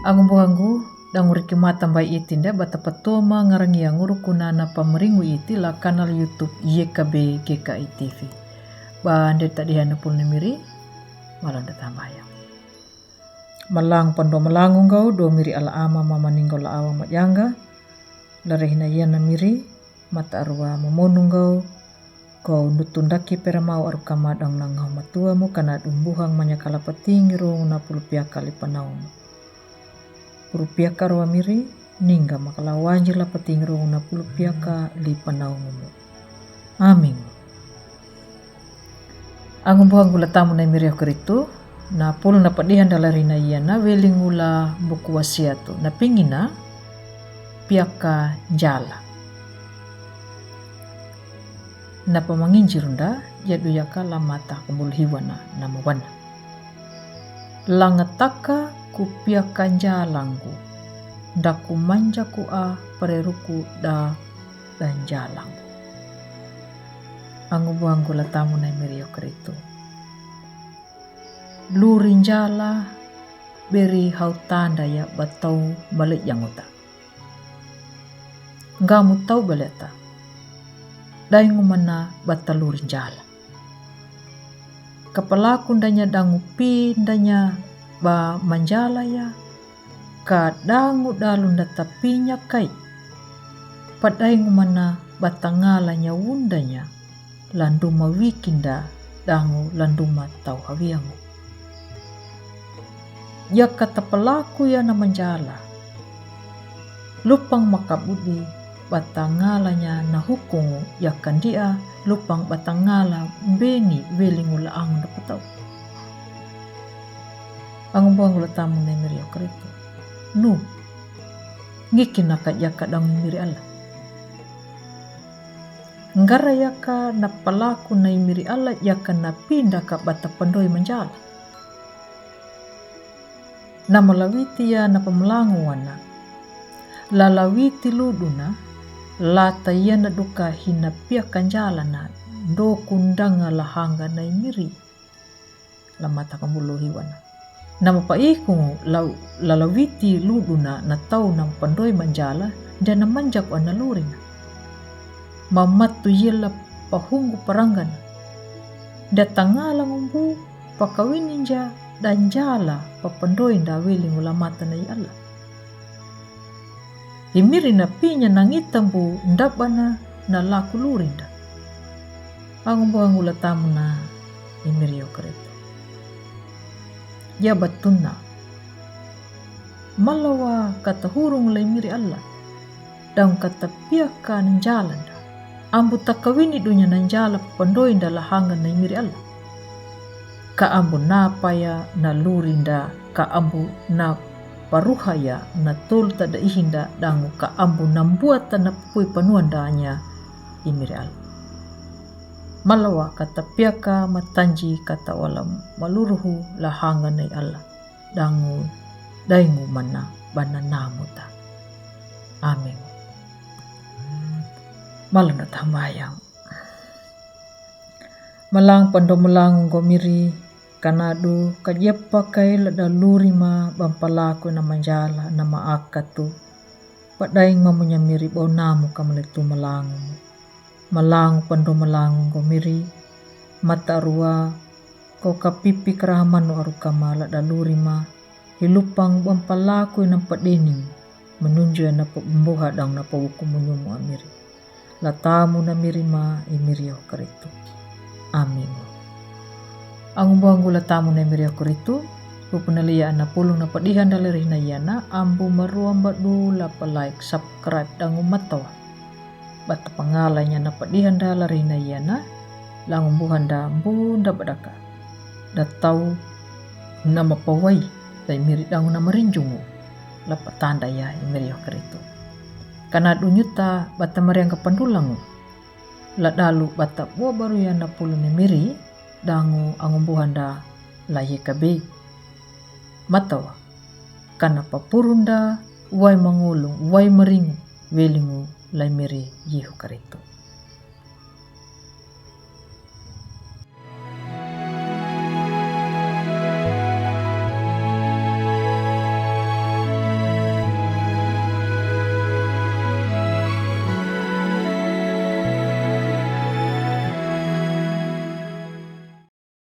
Angu buhangu danguri kimata mbai itinda bata patoma ngarangi anguru kunana pameringu iti la kanal YouTube YKB GKI TV. Bande tadihana pulne miri malanda tambaya. Malang pando malangung gau do miri ala ama mama ninggo la awa majanga. Larehina yana miri mata arwa mamonung gau kau nutundaki peramau aru kamadang nangau matua mu kana dumbuhang manyakala patingi rong na pulupia kali panaumu. Pulupia karwa miri ningga makala wanjir la patingi rong na pulupia kali panaumu. Amin. Angum buhang gula tamu na miri akaritu na pul na padihan dalarina yana welingula buku wasiatu na pingina piaka jala. Na pamanginjirunda jadu yaka lamata kumbul hiwana na mawana. Langataka ku piaka jalangu daku manja ku a pareruku da dan jalangu. Angu buang gula tamu na miriyo keritu. Lurin jala beri hau tanda ya batau balik yang uta. Ngamu tau baleta. Dai ngumana batalurin jala. Kepala kundanya dangu pindanya ba manjala ya. Kadangu dalun datapinya kai. Padai ngumana batangalanya wundanya. Landuma wikinda dangu landuma tau hawiangu. Ya kata pelaku ya na manjala. Lupang makabudi. Batangalanya na hukungu yakan dia lupang batangala beni welingula ang dapatau. Ang buang tamu na miri akaritu. Nu ngikin nakat yaka dang miri ala. Ngara yaka na palaku na miri ala yaka na pindah ka bata pandoi manjala. Na malawiti ya na pamlanguana. Lalawiti luduna lata yana duka hina piakan jalana do kundanga lahanga na miri lamata kamulu hiwana nama paiku lalawiti luduna na tau na pandoi manjala dan na manjak wana luringa mamatu yela pahunggu parangan datangala ngumbu pakawininja dan jala papandoi nda wiling ulamata na Allah. Imiri na pinya nangitambu ndabana na laku lurinda. Ang buang ulatamu na imiri yokaretu. Ya batuna. Malawa kata hurung la imiri Allah. Daun kata piaka ng jalan da. Ambu takawini dunya ng jala papandoin da lahangan na imiri Allah. Kaambu napaya na lurinda. Kaambu na paruhaya na tol tada ihinda dangu ka ambu nambuat na pui panuan danya imiri al. Malawa kata piaka matanji kata walam maluruhu lahangan ay Allah dangu daingu mana bananamuta. Amin. Malang na tamayang. Malang pandomulang gomiri kanadu kajepa kay ladalurima bampalaku na manjala na maakatu padaing mamunya miri bau namu kamalitu malangu pando malangu gomiri mata arua ko kapipi kerahaman no aru kamala dalurima hilupang bampalaku na padening menunju na pembuha dang na pawuku munyumu amiri latamu na mirima imirio karitu. Amin. Ang buang gula tamu na miri akuritu pupunalian na pulong na padihan dalarih na yana ambu maruang badu la like subscribe dangu matawa bata pangalanya na padihan dalarih na yana langum buhan da bunda badaka datau na mapawai dai miri dangu na marinjungu la patanda ya miri akuritu kana dunyuta bata mariang kapandulangu la dalu bata buah baru ya na pulong na miri dangu angumbuhan da la YKB matawa kana papurunda wai mangulung wai meringu welingu lai meri yihu karitu.